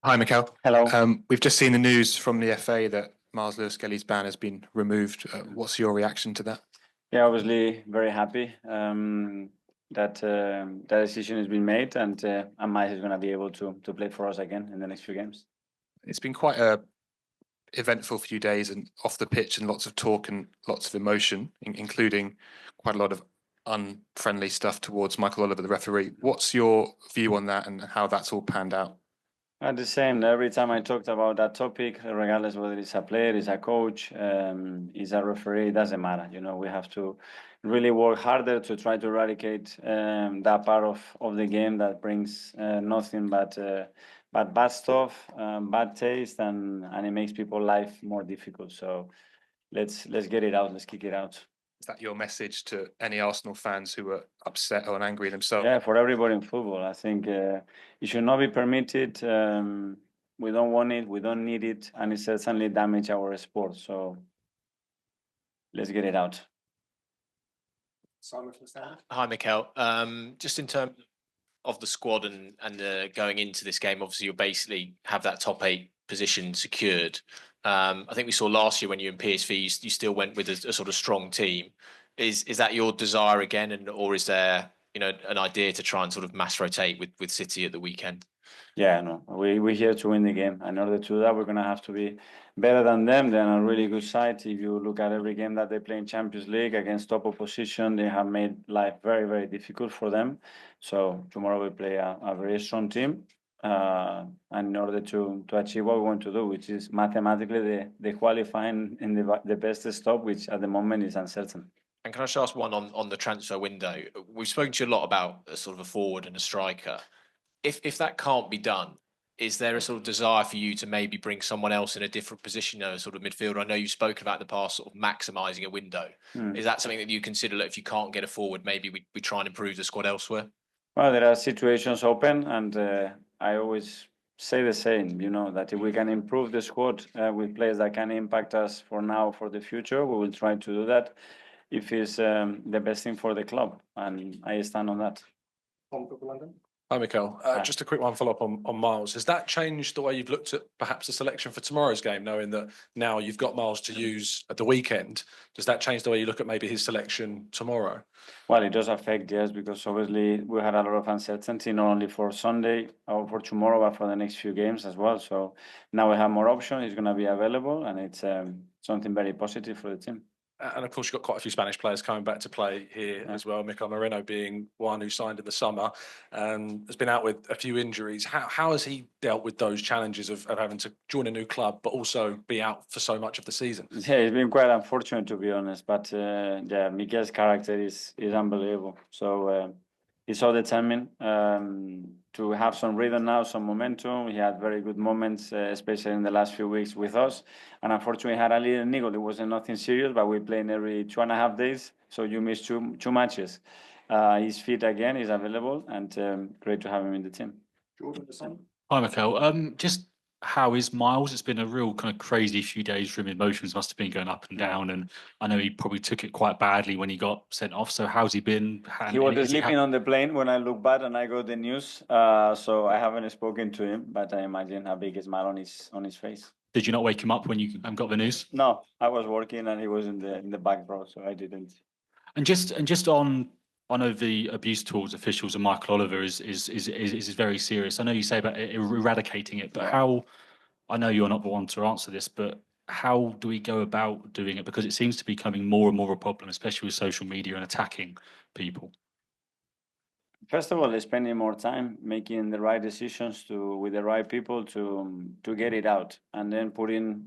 Hi, Mikel. Hello. We've just seen the news from the FA that Miles Lewis-Skelly's ban has been removed. What's your reaction to that? Yeah, obviously very happy that that decision has been made, and Miles is going to be able to play for us again in the next few games. It's been quite a eventful few days and off the pitch, and lots of talk and lots of emotion, including quite a lot of unfriendly stuff towards Michael Oliver, the referee. What's your view on that and how that's all panned out? The same. Every time I talked about that topic, regardless whether it's a player, it's a coach, it's a referee, it doesn't matter. You know, we have to really work harder to try to eradicate that part of the game that brings nothing but bad stuff, bad taste, and it makes people's life more difficult. So let's get it out. Let's kick it out. Is that your message to any Arsenal fans who are upset or angry themselves? Yeah, for everybody in football, I think it should not be permitted. We don't want it, we don't need it, and it certainly damage our sport. So let's get it out. Simon from the stand. Hi, Mikel. Just in terms of the squad and going into this game, obviously you'll basically have that top 8 position secured. I think we saw last year when you were in PSV, you still went with a sort of strong team. Is that your desire again, or is there an idea to try and sort of mass rotate with City at the weekend? Yeah, no, we're here to win the game. In order to do that, we're going to have to be better than them. They're on a really good side. If you look at every game that they play in Champions League against top opposition, they have made life very, very difficult for them. So tomorrow we play a very strong team. And in order to achieve what we want to do, which is mathematically the qualifying in the best stop, which at the moment is uncertain. And can I just ask one on the transfer window? We've spoken to you a lot about a sort of a forward and a striker. If that can't be done, is there a sort of desire for you to maybe bring someone else in a different position, a sort of midfielder? I know you've spoken about in the past sort of maximising a window. Is that something that you consider that if you can't get a forward, maybe we try and improve the squad elsewhere? Well, there are situations open, and I always say the same, that if we can improve the squad with players that can impact us for now, for the future, we will try to do that if it's the best thing for the club, and I stand on that. London. Hi, Mikel. Just a quick one follow-up on Miles. Has that changed the way you've looked at perhaps the selection for tomorrow's game, knowing that now you've got Miles to use at the weekend? Does that change the way you look at maybe his selection tomorrow? Well, it does affect, yes, because obviously we had a lot of uncertainty, not only for Sunday or for tomorrow, but for the next few games as well. So now we have more options. It's going to be available, and it's something very positive for the team. And of course, you've got quite a few Spanish players coming back to play here as well. Mikel Moreno being one who signed in the summer, has been out with a few injuries. How has he dealt with those challenges of having to join a new club, but also be out for so much of the season? Yeah, it's been quite unfortunate, to be honest. But yeah, Mikel's character is unbelievable. So he's so determined to have some rhythm now, some momentum. He had very good moments, especially in the last few weeks with us. And unfortunately, he had a little niggle. It wasn't nothing serious, but we're playing every 2.5 days. So you miss two matches. He's fit again, he's available, and great to have him in the team. Jordan, the same. Hi, Mikel. Just how is Miles? It's been a real kind of crazy few days for him. Emotions must have been going up and down, and I know he probably took it quite badly when he got sent off. So how's he been? He was sleeping on the plane when I looked back and I got the news. So I haven't spoken to him, but I imagine a big smile on his face. Did you not wake him up when you got the news? No, I was working and he was in the back row, so I didn't. And just on, I know the abuse towards officials and Michael Oliver is very serious. I know you say about eradicating it, but how? I know you're not the one to answer this, but how do we go about doing it? Because it seems to be becoming more and more a problem, especially with social media and attacking people. First of all, spending more time making the right decisions with the right people to get it out, and then putting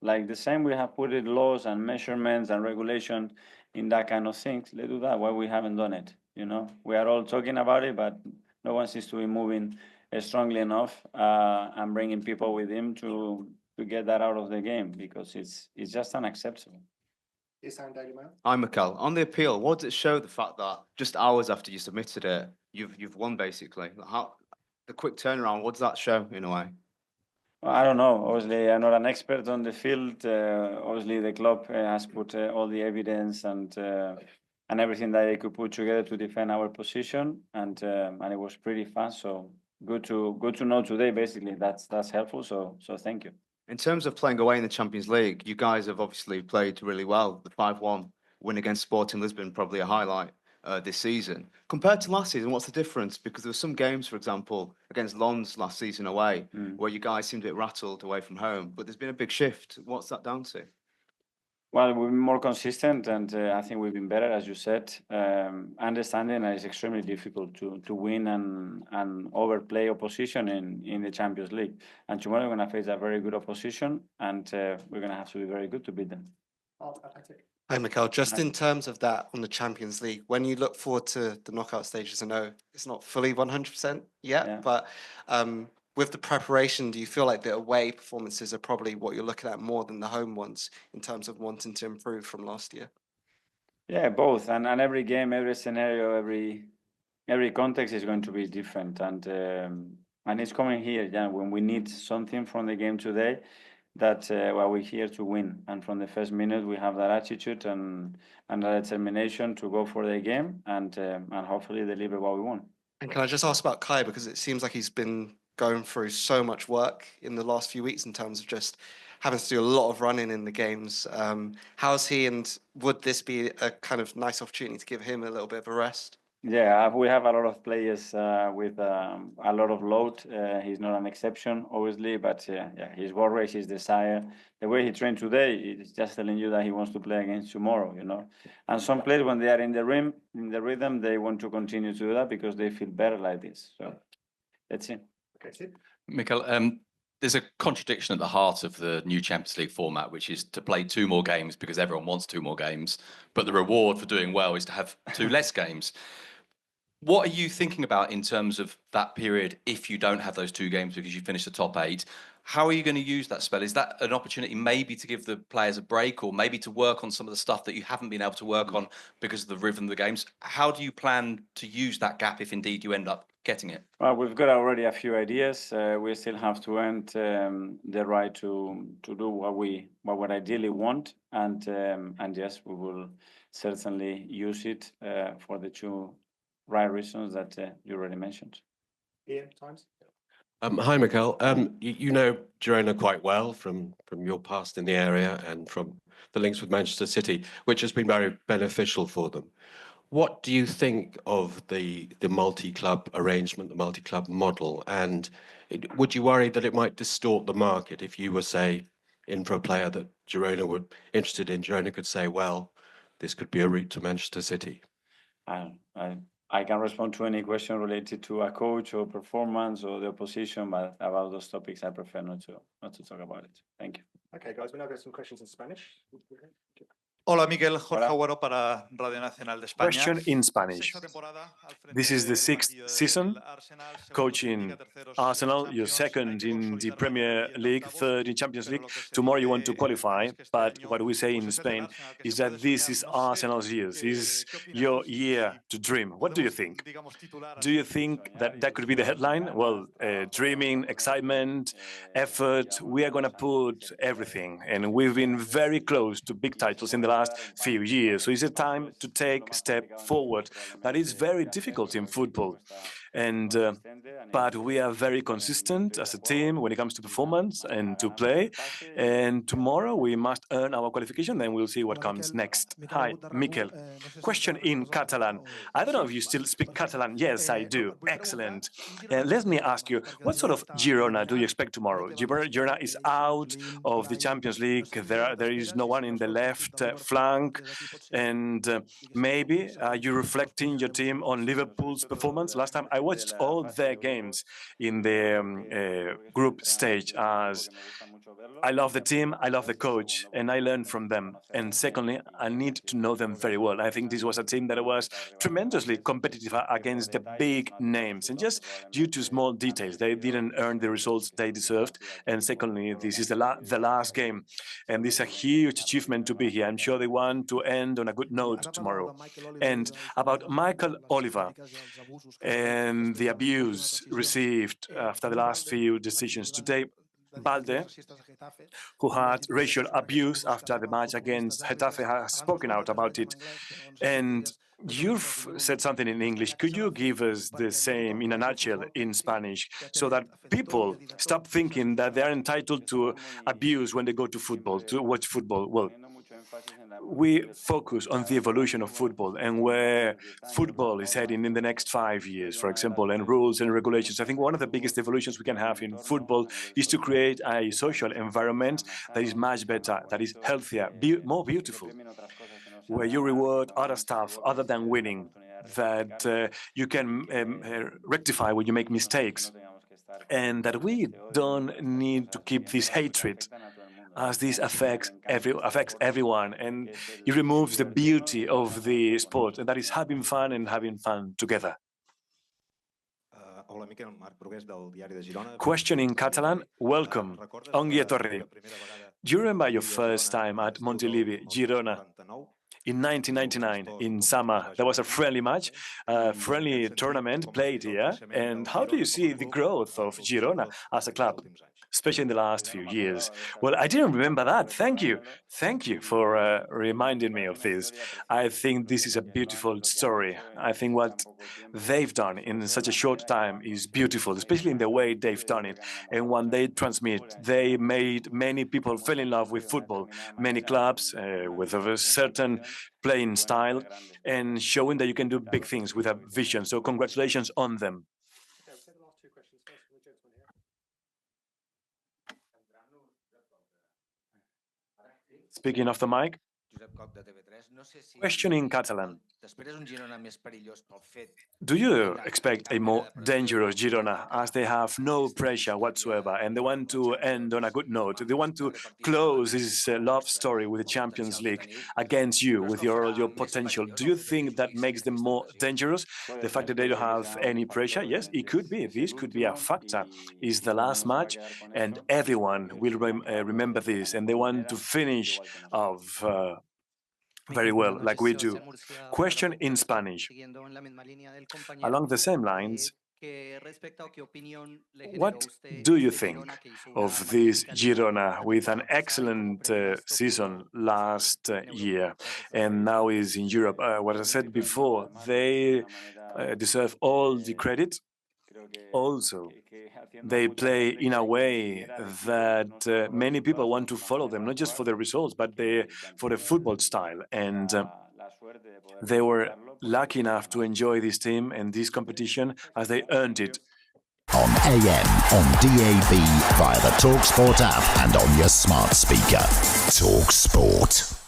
like the same we have put in laws and measurements and regulation in that kind of things. Let's do that. Why we haven't done it? We are all talking about it, but no one seems to be moving strongly enough and bringing people with him to get that out of the game, because it's just unacceptable. Hi, Mikel. On the appeal, what does it show, the fact that just hours after you submitted it, you've won, basically? How the quick turnaround, what does that show in a way? Well, I don't know. Obviously, I'm not an expert on the field. Obviously, the club has put all the evidence and everything that they could put together to defend our position, and it was pretty fast. So good to know today. Basically, that's helpful. So thank you. In terms of playing away in the Champions League, you guys have obviously played really well. The 5-1 win against Sporting Lisbon, probably a highlight this season. Compared to last season, what's the difference? Because there were some games, for example, against Lens last season away, where you guys seemed a bit rattled away from home, but there's been a big shift. What's that down to? Well, we've been more consistent, and I think we've been better, as you said. Understanding that it's extremely difficult to win and overplay opposition in the Champions League. And tomorrow we're going to face a very good opposition, and we're going to have to be very good to beat them. Hi, Mikel. Just in terms of that on the Champions League, when you look forward to the knockout stages, I know it's not fully 100% yet, but with the preparation, do you feel like the away performances are probably what you're looking at more than the home ones in terms of wanting to improve from last year? Yeah, both. And every game, every scenario, every context is going to be different. And it's coming here, when we need something from the game today, that we're here to win. And from the first minute, we have that attitude and that determination to go for the game and hopefully deliver what we want. And can I just ask about Kai, because it seems like he's been going through so much work in the last few weeks in terms of just having to do a lot of running in the games. How's he, and would this be a kind of nice opportunity to give him a little bit of a rest? Yeah, we have a lot of players with a lot of load. He's not an exception, obviously, but his work rate, his desire, the way he trained today, is just telling you that he wants to play against tomorrow, And some players, when they are in the rhythm, they want to continue to do that because they feel better like this. So that's it. Okay, Mikel, there's a contradiction at the heart of the new Champions League format, which is to play 2 more games because everyone wants 2 more games, but the reward for doing well is to have 2 less games. What are you thinking about in terms of that period if you don't have those 2 games because you finish the top 8? How are you going to use that spell? Is that an opportunity maybe to give the players a break, or maybe to work on some of the stuff that you haven't been able to work on because of the rhythm of the games? How do you plan to use that gap if indeed you end up getting it? Well, we've got already a few ideas. We still have to earn the right to do what we ideally want, and yes, we will certainly use it for the 2 right reasons that you already mentioned. Ian, times. Hi, Mikel. You know Girona quite well from your past in the area and from the links with Manchester City, which has been very beneficial for them. What do you think of the multi-club arrangement, the multi-club model? And would you worry that it might distort the market if you were, say, in for a player that Girona were interested in? Girona could say, well, this could be a route to Manchester City. I can respond to any question related to a coach or performance or the opposition, but about those topics, I prefer not to talk about it. Thank you. Okay, guys, we now got some questions in Spanish. Hola Miguel, Jorge Agüero para Radio Nacional de España. Question in Spanish. This is the 6th season coaching Arsenal. You're 2nd in the Premier League, 3rd in Champions League. Tomorrow you want to qualify, but what we say in Spain is that this is Arsenal's year. This is your year to dream. What do you think? Do you think that could be the headline? Well, dreaming, excitement, effort. We are going to put everything, and we've been very close to big titles in the last few years. So it's a time to take a step forward. But it's very difficult in football. And but we are very consistent as a team when it comes to performance and to play. And tomorrow we must earn our qualification, then we'll see what comes next. Hi, Mikel. Question in Catalan. I don't know if you still speak Catalan. Yes, I do. Excellent. Let me ask you, what sort of Girona do you expect tomorrow? Girona is out of the Champions League. There is no one in the left flank. And maybe are you reflecting your team on Liverpool's performance? Last time I watched all their games in the group stage, as I love the team, I love the coach, and I learned from them. And secondly, I need to know them very well. I think this was a team that was tremendously competitive against the big names, and just due to small details, they didn't earn the results they deserved. And secondly, this is the last game, and this is a huge achievement to be here. I'm sure they want to end on a good note tomorrow. And about Mikel Oliver and the abuse received after the last few decisions today, Balde, who had racial abuse after the match against Getafe, has spoken out about it. And you've said something in English. Could you give us the same in a nutshell in Spanish so that people stop thinking that they are entitled to abuse when they go to football, to watch football? Well, we focus on the evolution of football and where football is heading in the next 5 years, for example, and rules and regulations. I think one of the biggest evolutions we can have in football is to create a social environment that is much better, that is healthier, more beautiful, where you reward other stuff other than winning, that you can rectify when you make mistakes, and that we don't need to keep this hatred, as this affects everyone, and it removes the beauty of the sport, and that is having fun and having fun together. Question in Catalan. Welcome. Ongi etorri. Do you remember your first time at Montilivi, Girona? In 1999, in summer, there was a friendly match, a friendly tournament played here. And how do you see the growth of Girona as a club, especially in the last few years? Well, I didn't remember that. Thank you. Thank you for reminding me of this. I think this is a beautiful story. I think what they've done in such a short time is beautiful, especially in the way they've done it. And when they transmit, they made many people fall in love with football, many clubs with a certain playing style, and showing that you can do big things with a vision. So congratulations on them. Okay, we'll take the last two questions first from the gentleman here. Speaking of the mic. Question in Catalan. Do you expect a more dangerous Girona, as they have no pressure whatsoever and they want to end on a good note? They want to close this love story with the Champions League against you with your potential. Do you think that makes them more dangerous? The fact that they don't have any pressure? Yes, it could be. This could be a factor. It's the last match and everyone will remember this, and they want to finish off very well, like we do. Question in Spanish. Along the same lines, what do you think of this Girona with an excellent season last year and now is in Europe? What I said before, they deserve all the credit. Also, they play in a way that many people want to follow them, not just for the results, but for the football style. And they were lucky enough to enjoy this team and this competition as they earned it. On AM, on DAB, via the talkSPORT app and on your smart speaker. talkSPORT.